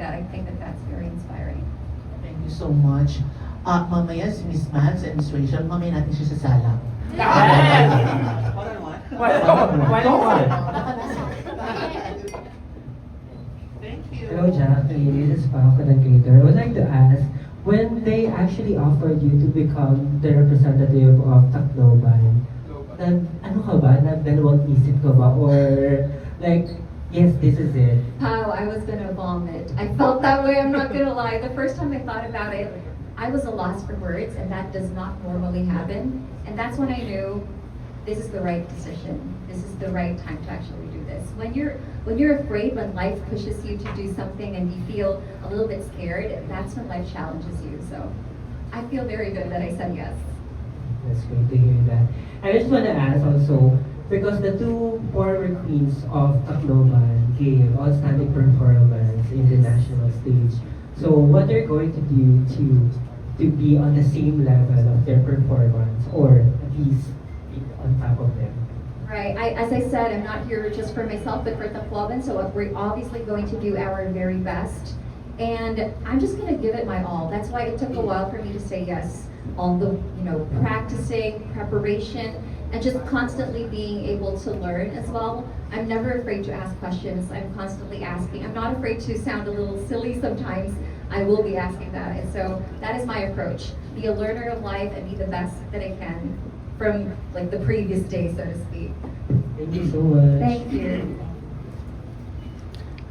that. I think that that's very inspiring. Thank you so much. Mamaya si Miss Mads and Miss Rachel, mamaya natin siya sa sala. One-on-one. Thank you. Hello, Jackie. This is Paco Navigator. I would like to ask, when they actually offered you to become the representative of Tacloban, ano ka ba? Nagdalawang isip ka ba? Or like, yes, this is it. How I was gonna vomit. I felt that way, I'm not gonna lie. The first time I thought about it, I was a loss for words, and that does not normally happen. And that's when I knew this is the right decision. This is the right time to actually do this. When you're afraid, when life pushes you to do something and you feel a little bit scared, that's when life challenges you. So I feel very good that I said yes. That's great to hear that. I just want to ask also, because the two former queens of Tacloban gave outstanding performance in the national stage. So what they're going to do to be on the same level of their performance, or at least on top of them? Right. As I said, I'm not here just for myself, but for Tacloban. So we're obviously going to do our very best, and I'm just going to give it my all. That's why it took a while for me to say yes. All the practicing, preparation, and just constantly being able to learn as well. I'm never afraid to ask questions. I'm constantly asking. I'm not afraid to sound a little silly sometimes. I will be asking that, and so that is my approach. Be a learner of life and be the best that I can from like the previous day, so to speak. Thank you so much. Thank you.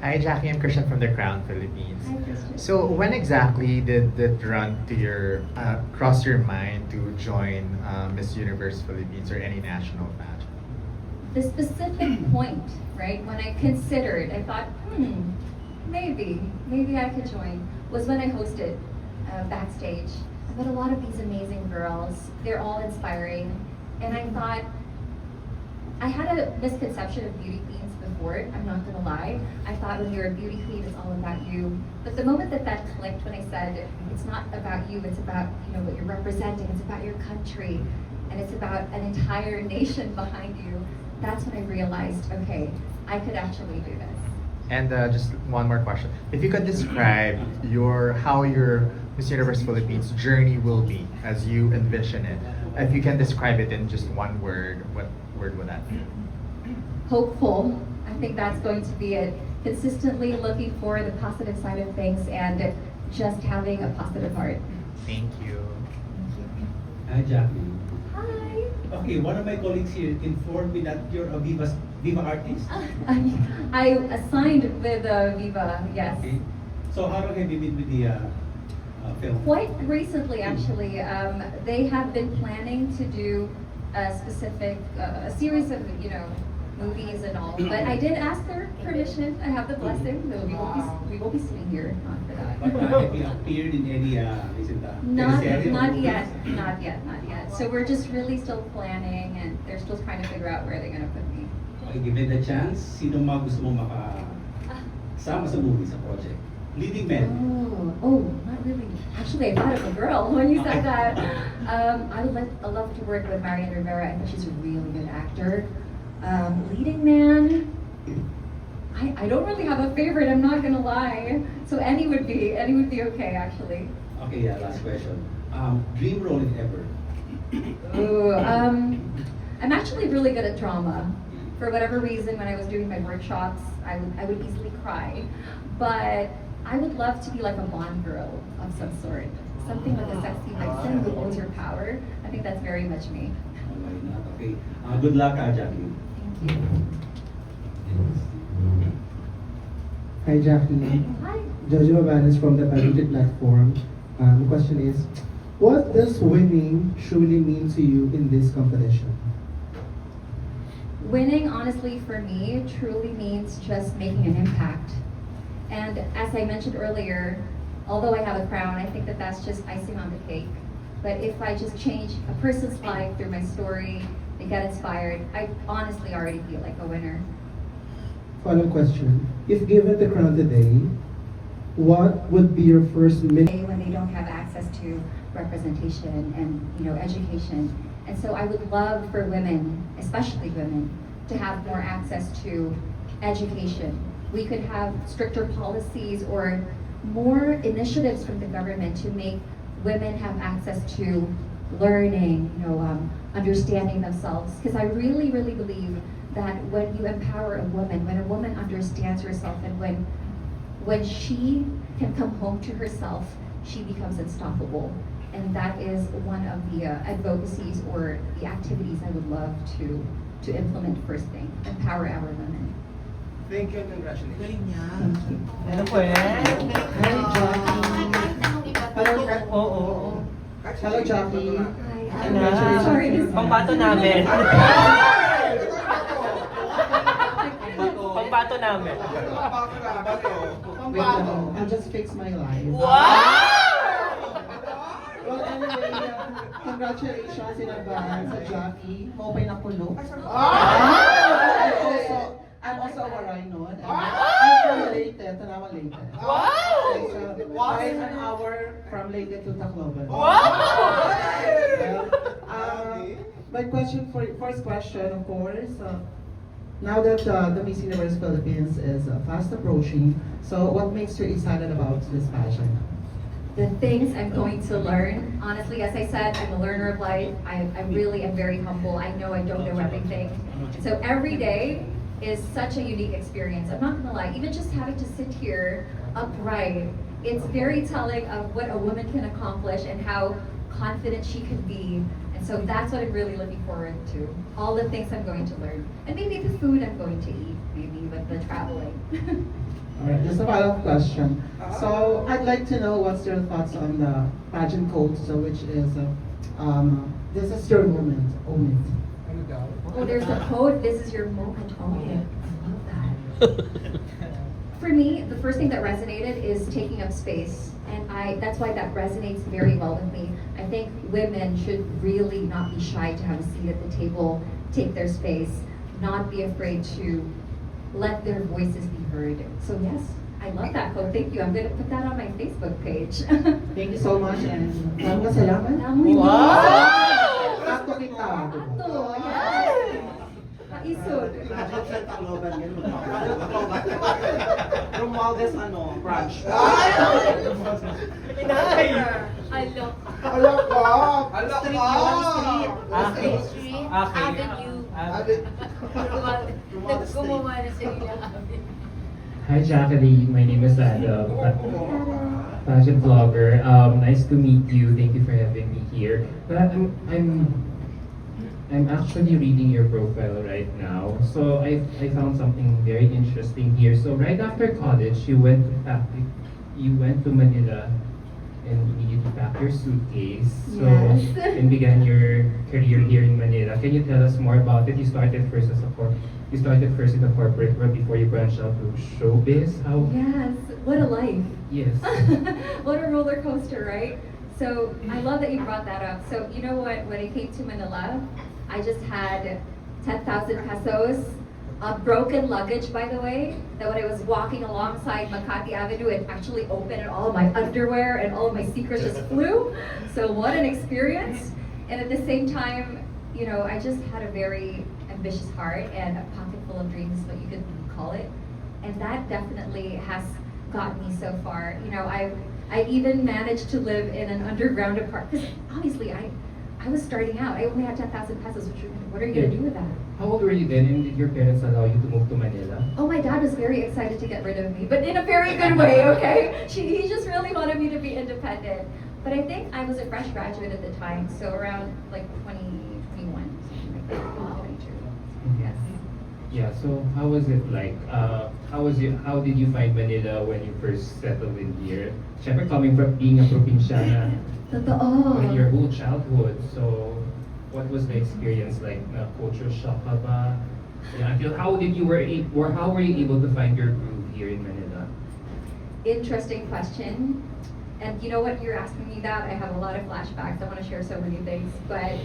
Hi, Jackie. I'm Christian from The Crown Philippines. Hi, Christian. So, when exactly did it run to your cross your mind to join Miss Universe Philippines or any national pageant? The specific point, right, when I considered, I thought, maybe I could join, was when I hosted backstage. I met a lot of these amazing girls. They're all inspiring. And I thought, I had a misconception of beauty queens before, I'm not gonna lie. I thought when you're a beauty queen, it's all about you. But the moment that clicked, when I said, it's not about you, it's about what you're representing, it's about your country, and it's about an entire nation behind you, that's when I realized, okay, I could actually do this. And just one more question. If you could describe how your Miss Universe Philippines journey will be as you envision it. If you can describe it in just one word, what word would that be? Hopeful. I think that's going to be it. Consistently looking for the positive side of things and just having a positive heart. Thank you. Hi, Jackie. Hi. Okay, one of my colleagues here informed me that you're a Viva artist. I signed with Viva, yes. Okay. So how long have you been with the film? Quite recently, actually. They have been planning to do a specific, a series of, movies and all. But I did ask their permission. I have the blessing. So we will be sitting here for that. But have you appeared in any Not teleserye? yet. So we're just really still planning, and they're still trying to figure out where they're gonna put me. Okay, given the chance, sino mga gusto mo makasama sa movie, sa project? Leading men. Oh, not really. Actually, I thought of a girl when you said that. I love to work with Marian Rivera. I think she's a really good actor. Leading man. I don't really have a favorite. I'm not gonna lie. So any would be okay, actually. Okay, yeah, last question. Dream role if ever? Ooh, I'm actually really good at drama. For whatever reason, when I was doing my workshops, I would easily cry. But I would love to be like a Bond girl of some sort. Something with a sexy vixen who owns your power. I think that's very much me. Why not? Okay. Good luck, Jackie. Thank you. Hi, Jackie. Hi. Jojo Vanes from the Paluted platform. The question is, what does winning truly mean to you in this competition? Winning, honestly, for me, truly means just making an impact. And as I mentioned earlier, although I have a crown, I think that that's just icing on the cake. But if I just change a person's life through my story, they get inspired, I honestly already feel like a winner. Follow question. If given the crown today, what would be your first minute? When they don't have access to representation and education. And so I would love for women, especially women, to have more access to education we could have stricter policies or more initiatives from the government to make women have access to learning, understanding themselves. Because I really, really believe that when you empower a woman, when a woman understands herself, and when she can come home to herself, she becomes unstoppable. And that is one of the advocacies or the activities I would love to implement first thing, empower our women. Thank you and congratulations. Galing niya. Ano po eh? Hi, Jackie. Hello, Oo. Hello, Jackie. Hi, Congratulations. sorry. Pambato namin. Pambato namin. Wait lang, I'll just fix my life. Wow! Well, anyway, congratulations in advance sa Jackie. Mopay na pulo. I'm also a Waray nun. I'm from Leyte, Tanawan Leyte. Wow! Quite an hour from Leyte to Tacloban. Wow! My first question, of course, now that the Miss Universe Philippines is fast approaching, so what makes you excited about this pageant? The things I'm going to learn. Honestly, as I said, I'm a learner of life. I really am very humble. I know I don't know everything. So every day is such a unique experience. I'm not gonna lie, even just having to sit here upright, it's very telling of what a woman can accomplish and how confident she can be. And so that's what I'm really looking forward to. All the things I'm going to learn. And maybe the food I'm going to eat, maybe with the traveling. Alright, just a follow-up question. So I'd like to know what's your thoughts on the pageant code, so which is, this is your moment, own it. Oh, there's the code. This is your moment. Oh, I love that. For me, the first thing that resonated is taking up space. And that's why that resonates very well with me. I think women should really not be shy to have a seat at the table, take their space, not be afraid to let their voices be heard. So yes, I love that code. Thank you. I'm going to put that on my Facebook page. Thank you so much and salamat. Sakto kita. Ato, yes. Isod. Romualdez branch. Inay! Alok. Alak ka! Street, Okay. Avenue. Gumawa na sila avenue. Hi Jacqueline, my name is Adam, fashion vlogger. Nice to meet you. Thank you for having me here. But I'm actually reading your profile right now. So I found something very interesting here. So right after college, you went to Manila and immediately packed your suitcase. So Yes. and began your career here in Manila. Can you tell us more about it? You started first in the corporate world before you branched out to showbiz. How? Yes, what a life. Yes. What a roller coaster, right? So I love that you brought that up. So you know what, when I came to Manila, I just had 10,000 pesos, broken luggage, by the way, that when I was walking alongside Makati Avenue, it actually opened and all of my underwear and all of my secrets just flew. So what an experience. And at the same time, I just had a very ambitious heart and a pocket full of dreams, what you could call it. And that definitely has gotten me so far. I even managed to live in an underground apartment, because obviously I was starting out. I only had 10,000 pesos. What are you going to do with that? How old were you then, and did your parents allow you to move to Manila? Oh, my dad was very excited to get rid of me, but in a very good way, okay? He just really wanted me to be independent. But I think I was a fresh graduate at the time, so around like 2021, something like that, 2022. Yes. Yeah. So how was it like? How did you find Manila when you first settled in here? Siyempre coming from being a probinsyana Totoo. your whole childhood. So what was the experience like? Na culture shock ka ba? Yeah. How were you able to find your groove here in Manila? Interesting question. And you know what, you're asking me that, I have a lot of flashbacks. I want to share so many things. But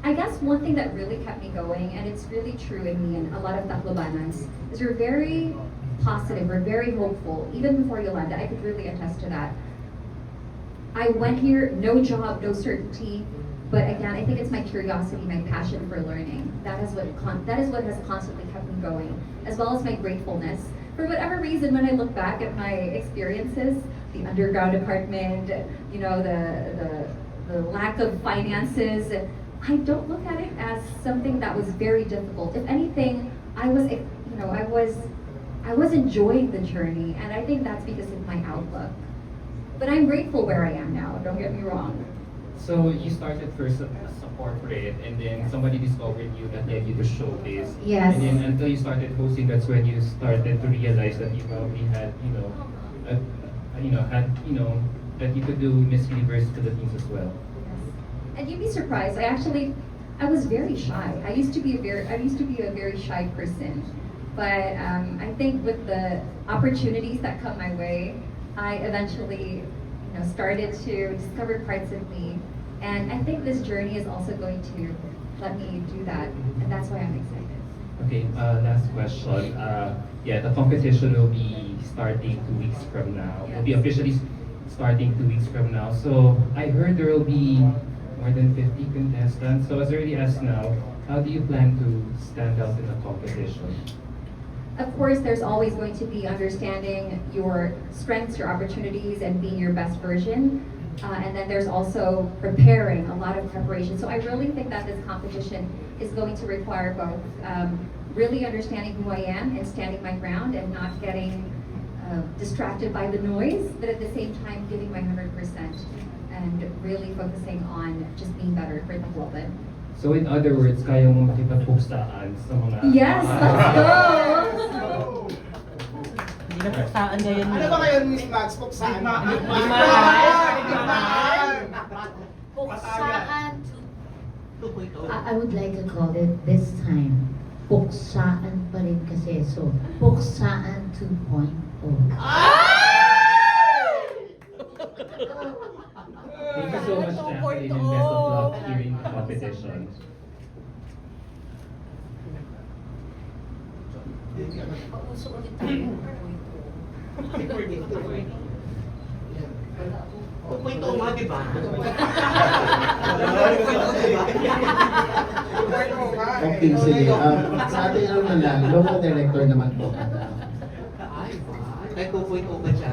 I guess one thing that really kept me going, and it's really true in me and a lot of Taclobanans, is we're very positive, we're very hopeful. Even before Yolanda, I could really attest to that. I went here, no job, no certainty, But again, I think it's my curiosity, my passion for learning. That is what has constantly kept me going, as well as my gratefulness. For whatever reason, when I look back at my experiences, the underground apartment, you know, the lack of finances, I don't look at it as something that was very difficult. If anything, I was enjoying the journey, and I think that's because of my outlook. But I'm grateful where I am now, don't get me wrong. So you started first as a corporate, and then somebody discovered you that led you to showbiz. Yes. And then until you started hosting, that's when you started to realize that you probably had, that you could do Miss Universe Philippines as well. And you'd be surprised. I was very shy. I used to be a very shy person. But I think with the opportunities that come my way, I eventually, started to discover parts of me. And I think this journey is also going to let me do that. And that's why I'm excited. Okay, last question. The competition will be starting 2 weeks from now. Will be officially starting 2 weeks from now. So I heard there will be more than 50 contestants. So as early as now, how do you plan to stand out in the competition? Of course, there's always going to be understanding your strengths, your opportunities, and being your best version. And then there's also preparing, a lot of preparation. So I really think that this competition is going to require both really understanding who I am and standing my ground and not getting distracted by the noise, but at the same time giving my 100% and really focusing on just being better for the Globan. So in other words, kaya mo makipagpuksaan sa mga... Yes, let's go! Hindi na puksaan ngayon. Ano ba ngayon, Miss Max? Puksaan? Puksaan I would like to call it this time, puksaan pa rin kasi. So, puksaan 2.0. Thank you so much, Jacqueline, and best of luck during the competition. Uso ulit tayo. Pupunto nga, di ba? Okay, sige. Sa ating ano na lang, local director naman po. Ay, 2.0 ba siya?